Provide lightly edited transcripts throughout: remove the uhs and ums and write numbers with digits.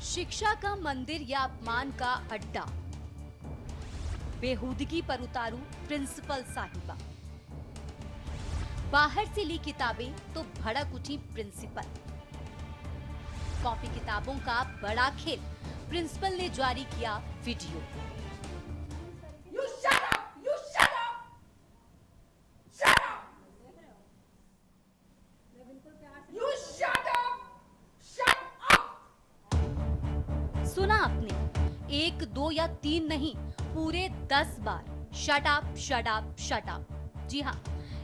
शिक्षा का मंदिर या अपमान का अड्डा, बेहूदगी पर उतारू प्रिंसिपल साहिबा। बाहर से ली किताबें तो भड़क उठी प्रिंसिपल। कॉपी किताबों का बड़ा खेल, प्रिंसिपल ने जारी किया video. You shut up! You shut up! Shut up! You shut up! Shut up! सुना आपने, 1, 2 या 3 नहीं, पूरे 10 बार shut up, shut up, shut up. जी हाँ,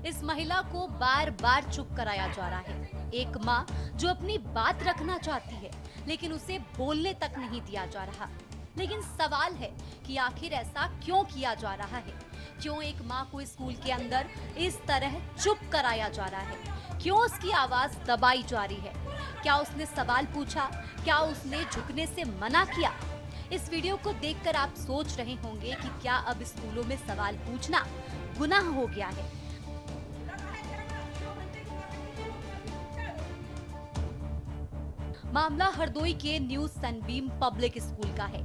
इस महिला को बार बार चुप कराया जा रहा है। एक माँ जो अपनी बात रखना चाहती है, लेकिन उसे बोलने तक नहीं दिया जा रहा। लेकिन सवाल है कि आखिर ऐसा क्यों किया जा रहा है? क्यों एक माँ को स्कूल के अंदर इस तरह चुप कराया जा रहा है? क्यों उसकी आवाज दबाई जा रही है? क्या उसने सवाल पूछा? क्या उसने झुकने से मना किया? इस वीडियो को देखकर आप सोच रहे होंगे कि क्या अब स्कूलों में सवाल पूछना गुनाह हो गया है? मामला हरदोई के न्यू सनबीम पब्लिक स्कूल का है,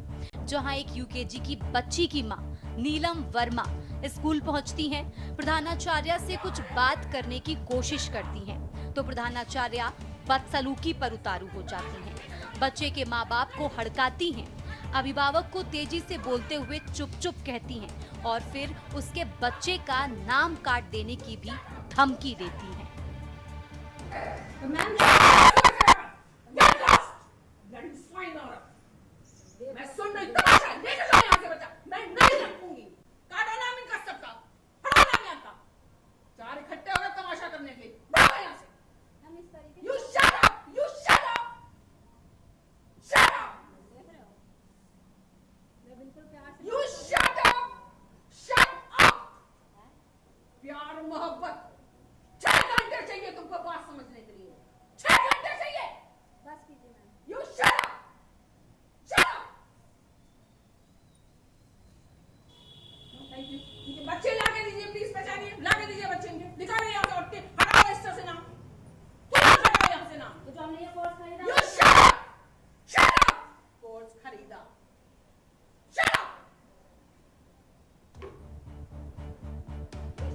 जहां एक यूकेजी की बच्ची की मां नीलम वर्मा स्कूल पहुंचती हैं। प्रधानाचार्य से कुछ बात करने की कोशिश करती हैं, तो प्रधानाचार्य बदसलूकी पर उतारू हो जाती हैं। बच्चे के माँ बाप को हड़काती हैं, अभिभावक को तेजी से बोलते हुए चुप चुप कहती हैं और फिर उसके बच्चे का नाम काट देने की भी धमकी देती हैं। मैं सुन रही तमाशा लेके जाओ यहाँ से बच्चा। मैं नहीं रखूंगी। काटो नाम इनका सबका। पढ़ाना नहीं आता। 4 इकट्ठे हो गए तमाशा करने के लिए। भागो यहाँ से। You shut up! You shut up! Shut up! You shut up! Shut up! प्यार मोहब्बत 6 घंटे चाहिए तुमको बात समझने के लिए। 6 घंटे चाहिए। बस कीजिए ma'am. You shut up! Shut up! इनके बच्चे लाके दीजिए प्लीज, पहचानिए, लाके दीजिए बच्चे इनके। निकालिए यहाँ से उठ के, हटाओ इस तरह से नाम। तुम हटाओ यहाँ से नाम। तो जो हमने ये कोर्स खरीदा। You shut up! Shut up! Course खरीदा। Shut up! You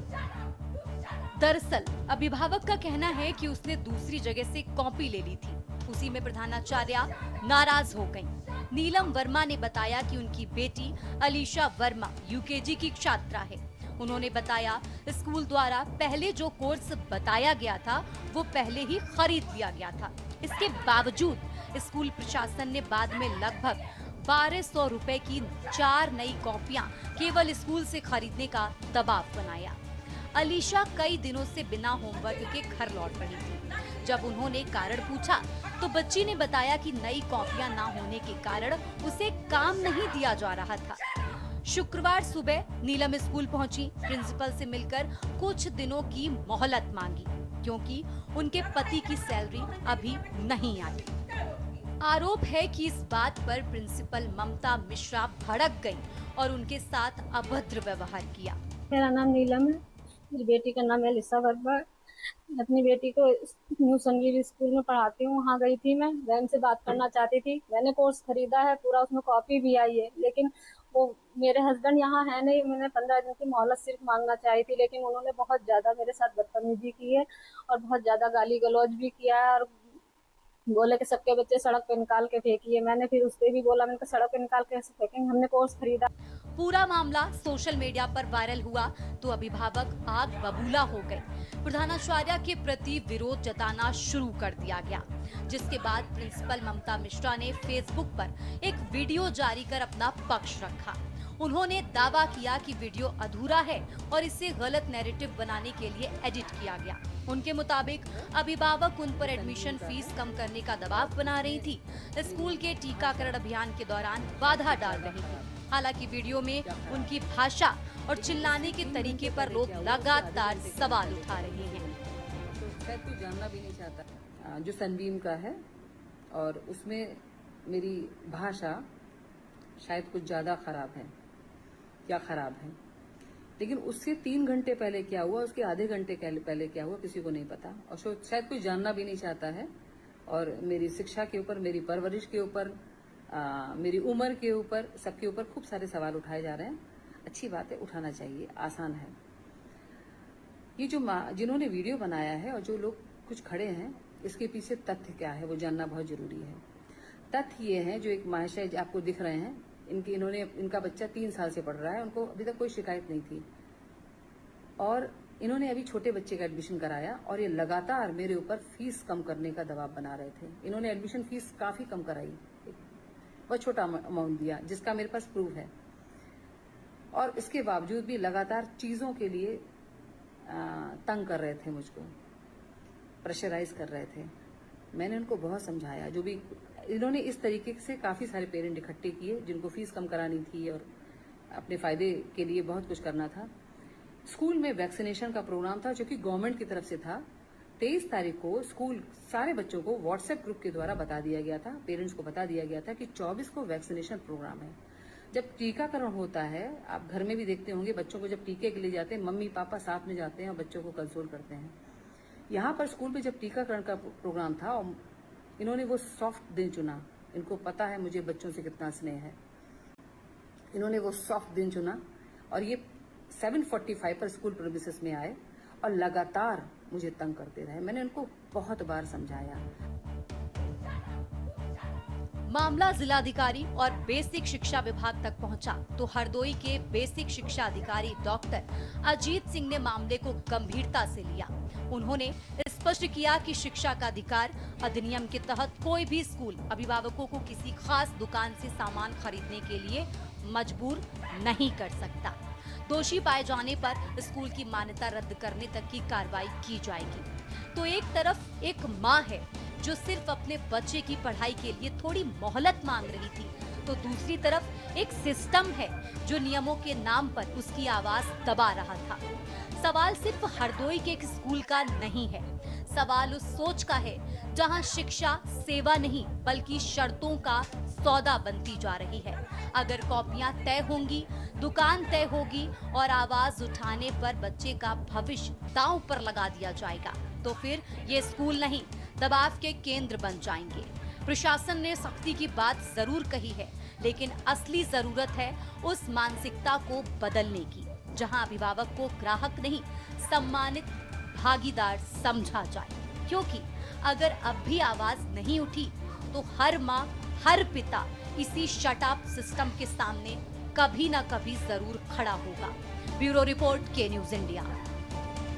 shut up! You shut up! दरअसल अभिभावक का कहना है कि उसने दूसरी जगह से कॉपी ले ली थी। उसी में प्रधानाचार्य नाराज हो गईं। नीलम वर्मा ने बताया कि उनकी बेटी अलीशा वर्मा यूकेजी की छात्रा है। उन्होंने बताया स्कूल द्वारा पहले जो कोर्स बताया गया था वो पहले ही खरीद लिया गया था। इसके बावजूद स्कूल प्रशासन ने बाद में लगभग 1200 रुपए की 4 नई कॉपियां केवल स्कूल से खरीदने का दबाव बनाया। अलीशा कई दिनों से बिना होमवर्क के घर लौट रही थी। जब उन्होंने कारण पूछा तो बच्ची ने बताया कि नई कॉपियां ना होने के कारण उसे काम नहीं दिया जा रहा था। शुक्रवार सुबह नीलम स्कूल पहुंची, प्रिंसिपल से मिलकर कुछ दिनों की मोहलत मांगी, क्योंकि उनके पति की सैलरी अभी नहीं आई। आरोप है कि इस बात पर प्रिंसिपल ममता मिश्रा भड़क गई और उनके साथ अभद्र व्यवहार किया। मेरा नाम नीलम है, मेरी बेटी का नाम है अलीशा वर्मा। मैं अपनी बेटी को न्यू सनबीम स्कूल में पढ़ाती हूँ। वहाँ गई थी, मैं मैम से बात करना चाहती थी। मैंने कोर्स खरीदा है पूरा, उसमें कॉपी भी आई है, लेकिन वो मेरे हस्बैंड यहाँ है नहीं। मैंने 15 दिन की मोहलत सिर्फ मांगना चाही थी, लेकिन उन्होंने बहुत ज्यादा मेरे साथ बदतमीजी की है और बहुत ज्यादा गाली गलौज भी किया है और बोले कि सबके बच्चे सड़क पे निकाल के फेंकिए। मैंने फिर उससे भी बोला, मैंने सड़क पे निकाल के कैसे फेंकेंगे, हमने कोर्स खरीदा। पूरा मामला सोशल मीडिया पर वायरल हुआ तो अभिभावक आग बबूला हो गए। प्रधानाचार्य के प्रति विरोध जताना शुरू कर दिया गया, जिसके बाद प्रिंसिपल ममता मिश्रा ने फेसबुक पर एक वीडियो जारी कर अपना पक्ष रखा। उन्होंने दावा किया कि वीडियो अधूरा है और इसे गलत नैरेटिव बनाने के लिए एडिट किया गया। उनके मुताबिक अभिभावक उन पर एडमिशन फीस कम करने का दबाव बना रही थी, स्कूल के टीकाकरण अभियान के दौरान बाधा डाल रही थी। हालांकि वीडियो में उनकी भाषा और चिल्लाने के तरीके पर लोग लगातार सवाल उठा रहे हैं। तो शायद कोई जानना भी नहीं चाहता जो सनबीम का है, और उसमें मेरी भाषा शायद कुछ ज्यादा खराब है या खराब है, लेकिन उससे 3 घंटे पहले क्या हुआ, उसके आधे घंटे पहले क्या हुआ, किसी को नहीं पता और शायद कोई जानना भी नहीं चाहता है। और मेरी शिक्षा के ऊपर, मेरी परवरिश के ऊपर मेरी उम्र के ऊपर, सबके ऊपर खूब सारे सवाल उठाए जा रहे हैं। अच्छी बात है, उठाना चाहिए, आसान है। ये जो जिन्होंने वीडियो बनाया है और जो लोग कुछ खड़े हैं, इसके पीछे तथ्य क्या है वो जानना बहुत जरूरी है। तथ्य ये है, जो एक महाशय आपको दिख रहे हैं, इनका बच्चा 3 साल से पढ़ रहा है, उनको अभी तक कोई शिकायत नहीं थी और इन्होंने अभी छोटे बच्चे का एडमिशन कराया और ये लगातार मेरे ऊपर फीस कम करने का दबाव बना रहे थे। इन्होंने एडमिशन फीस काफी कम कराई, बहुत छोटा अमाउंट दिया, जिसका मेरे पास प्रूफ है, और इसके बावजूद भी लगातार चीजों के लिए तंग कर रहे थे, मुझको प्रेशराइज कर रहे थे। मैंने उनको बहुत समझाया। जो भी इन्होंने इस तरीके से काफी सारे पेरेंट इकट्ठे किए जिनको फीस कम करानी थी और अपने फायदे के लिए बहुत कुछ करना था। स्कूल में वैक्सीनेशन का प्रोग्राम था जो कि गवर्नमेंट की तरफ से था। 23 तारीख को स्कूल सारे बच्चों को व्हाट्सएप ग्रुप के द्वारा बता दिया गया था, पेरेंट्स को बता दिया गया था कि 24 को वैक्सीनेशन प्रोग्राम है। जब टीकाकरण होता है, आप घर में भी देखते होंगे, बच्चों को जब टीके के लिए जाते हैं, मम्मी पापा साथ में जाते हैं और बच्चों को कंसोल करते हैं। यहाँ पर स्कूल में जब टीकाकरण का प्रोग्राम था और इन्होंने वो सॉफ्ट दिन चुना, इनको पता है मुझे बच्चों से कितना स्नेह है, इन्होंने वो सॉफ्ट दिन चुना और ये 7:45 पर स्कूल प्रीमिसेस में आए और लगातार मुझे तंग करते रहे। मैंने उनको बहुत बार समझाया। मामला जिलाधिकारी और बेसिक शिक्षा विभाग तक पहुंचा तो हरदोई के बेसिक शिक्षा अधिकारी डॉक्टर अजीत सिंह ने मामले को गंभीरता से लिया। उन्होंने स्पष्ट किया कि शिक्षा का अधिकार अधिनियम के तहत कोई भी स्कूल अभिभावकों को किसी खास दुकान से सामान खरीदने के लिए मजबूर नहीं कर सकता। दोषी पाए जाने पर स्कूल की मान्यता रद्द करने तक की कार्रवाई की जाएगी। तो एक तरफ एक माँ है जो सिर्फ अपने बच्चे की पढ़ाई के लिए थोड़ी मोहलत मांग रही थी, तो दूसरी तरफ एक सिस्टम है जो नियमों के नाम पर उसकी आवाज दबा रहा था। सवाल सिर्फ हरदोई के एक स्कूल का नहीं है, सवाल उस सोच का है जहां शिक्षा सेवा नहीं बल्कि शर्तों का सौदा बनती जा रही है। अगर कॉपियां तय होंगी, दुकान तय होगी और आवाज उठाने पर बच्चे का भविष्य दांव पर लगा दिया जाएगा, तो फिर ये स्कूल नहीं दबाव के केंद्र बन जाएंगे। प्रशासन ने सख्ती की बात जरूर कही है, लेकिन असली जरूरत है उस मानसिकता को बदलने की जहां अभिभावक को ग्राहक नहीं सम्मानित भागीदार समझा जाए। क्योंकि अगर अब भी आवाज नहीं उठी तो हर माँ, हर पिता इसी शट अप सिस्टम के सामने कभी ना कभी जरूर खड़ा होगा। ब्यूरो रिपोर्ट, के न्यूज़ इंडिया।